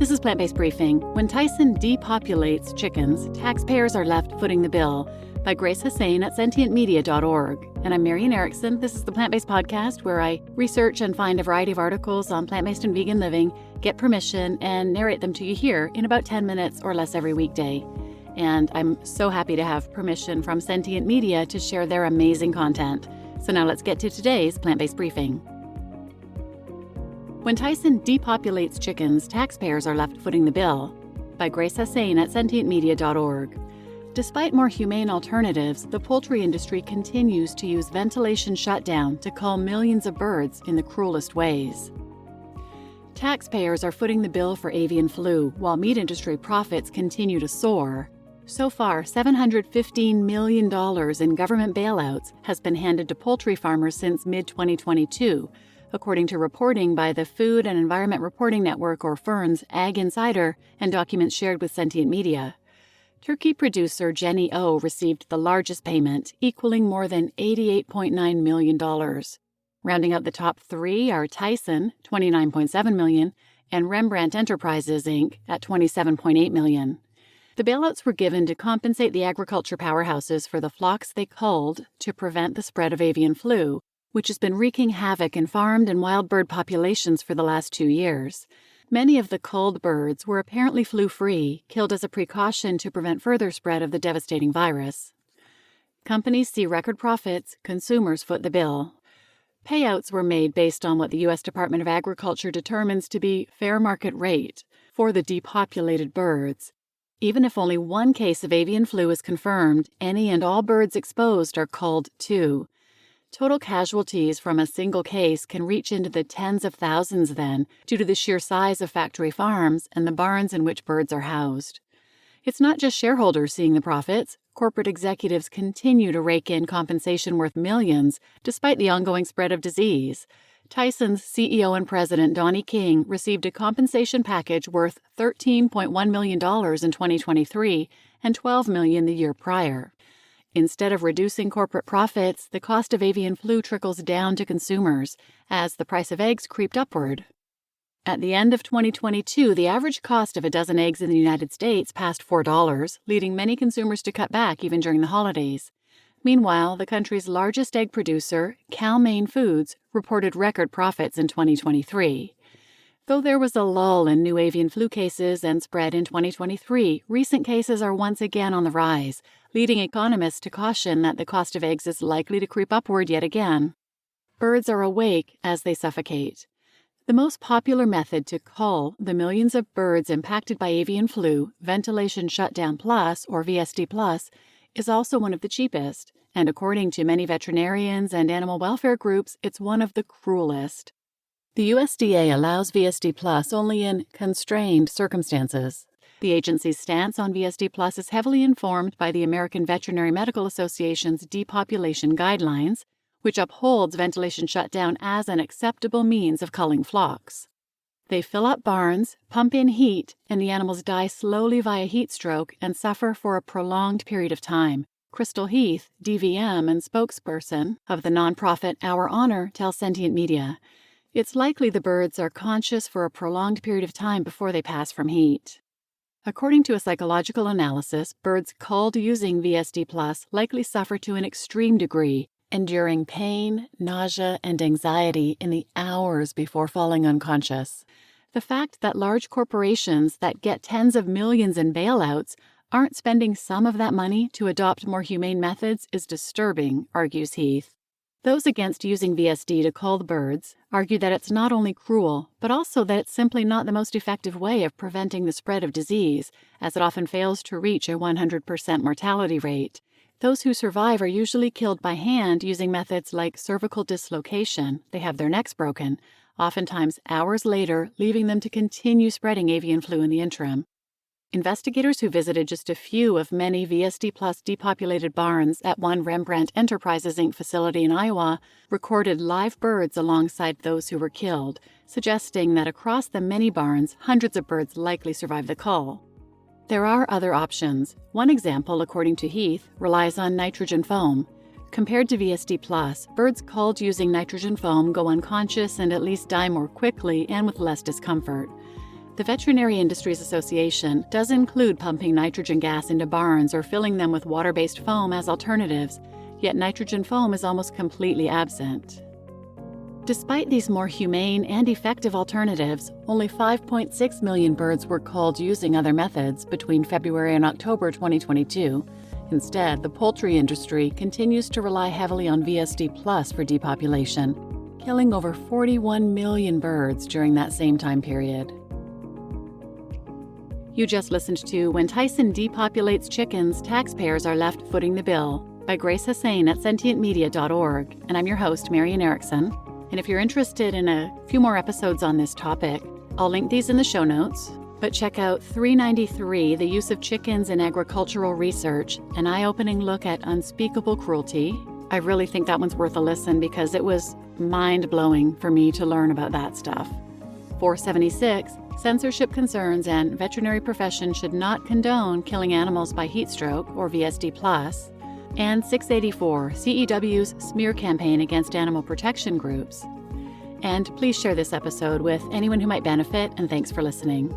This is Plant-Based Briefing. When Tyson depopulates chickens, taxpayers are left footing the bill, by Hussain at sentientmedia.org. And I'm Marian Erickson. This is the Plant-Based Podcast, where I research and find a variety of articles on plant-based and vegan living, get permission, and narrate them to you here in about 10 minutes or less every weekday. And I'm so happy to have permission from Sentient Media to share their amazing content. So now let's get to today's Plant-Based Briefing. When Tyson depopulates chickens, taxpayers are left footing the bill, by Hussain at sentientmedia.org. Despite more humane alternatives, the poultry industry continues to use ventilation shutdown to cull millions of birds in the cruelest ways. Taxpayers are footing the bill for avian flu, while meat industry profits continue to soar. So far, $715 million in government bailouts has been handed to poultry farmers since mid-2022, according to reporting by the Food and Environment Reporting Network, or FERN's, Ag Insider, and documents shared with Sentient Media. Turkey producer Jenny O received the largest payment, equaling more than $88.9 million. Rounding out the top three are Tyson, $29.7 million, and Rembrandt Enterprises, Inc., at $27.8 million. The bailouts were given to compensate the agriculture powerhouses for the flocks they culled to prevent the spread of avian flu, which has been wreaking havoc in farmed and wild bird populations for the last 2 years. Many of the culled birds were apparently flu-free, killed as a precaution to prevent further spread of the devastating virus. Companies see record profits, consumers foot the bill. Payouts were made based on what the U.S. Department of Agriculture determines to be fair market rate for the depopulated birds. Even if only one case of avian flu is confirmed, any and all birds exposed are culled too. Total casualties from a single case can reach into the tens of thousands then, due to the sheer size of factory farms and the barns in which birds are housed. It's not just shareholders seeing the profits. Corporate executives continue to rake in compensation worth millions, despite the ongoing spread of disease. Tyson's CEO and president, Donnie King, received a compensation package worth $13.1 million in 2023 and $12 million the year prior. Instead of reducing corporate profits, the cost of avian flu trickles down to consumers as the price of eggs creeped upward. At the end of 2022, the average cost of a dozen eggs in the United States passed $4, leading many consumers to cut back even during the holidays. Meanwhile, the country's largest egg producer, Cal-Maine Foods, reported record profits in 2023. Though there was a lull in new avian flu cases and spread in 2023, recent cases are once again on the rise, leading economists to caution that the cost of eggs is likely to creep upward yet again. Birds are awake as they suffocate. The most popular method to cull the millions of birds impacted by avian flu, Ventilation Shutdown Plus, or VSD Plus, is also one of the cheapest, and according to many veterinarians and animal welfare groups, it's one of the cruelest. The USDA allows VSD Plus only in constrained circumstances. The agency's stance on VSD Plus is heavily informed by the American Veterinary Medical Association's depopulation guidelines, which upholds ventilation shutdown as an acceptable means of culling flocks. They fill up barns, pump in heat, and the animals die slowly via heatstroke and suffer for a prolonged period of time. Crystal Heath, DVM and spokesperson of the nonprofit Our Honor, tells Sentient Media. It's likely the birds are conscious for a prolonged period of time before they pass from heat. According to a psychological analysis, birds culled using VSD Plus likely suffer to an extreme degree, enduring pain, nausea, and anxiety in the hours before falling unconscious. The fact that large corporations that get tens of millions in bailouts aren't spending some of that money to adopt more humane methods is disturbing, argues Heath. Those against using VSD to cull the birds argue that it's not only cruel, but also that it's simply not the most effective way of preventing the spread of disease, as it often fails to reach a 100% mortality rate. Those who survive are usually killed by hand using methods like cervical dislocation. They have their necks broken, oftentimes hours later, leaving them to continue spreading avian flu in the interim. Investigators who visited just a few of many VSD Plus depopulated barns at one Rembrandt Enterprises, Inc. facility in Iowa recorded live birds alongside those who were killed, suggesting that across the many barns, hundreds of birds likely survived the cull. There are other options. One example, according to Heath, relies on nitrogen foam. Compared to VSD+, birds culled using nitrogen foam go unconscious and at least die more quickly and with less discomfort. The Veterinary Industries Association does include pumping nitrogen gas into barns or filling them with water-based foam as alternatives, yet nitrogen foam is almost completely absent. Despite these more humane and effective alternatives, only 5.6 million birds were culled using other methods between February and October 2022. Instead, the poultry industry continues to rely heavily on VSD+ for depopulation, killing over 41 million birds during that same time period. You just listened to When Tyson Depopulates Chickens, Taxpayers Are Left Footing the Bill by Grace Hussain at sentientmedia.org, and I'm your host, Marian Erickson. And if you're interested in a few more episodes on this topic, I'll link these in the show notes. But check out 393, The Use of Chickens in Agricultural Research, an eye-opening look at unspeakable cruelty. I really think that one's worth a listen because it was mind-blowing for me to learn about that stuff. 476, Censorship Concerns and Veterinary Profession Should Not Condone Killing Animals by Heatstroke or VSD+. And 684, CEW's smear campaign against animal protection groups. And please share this episode with anyone who might benefit, and thanks for listening.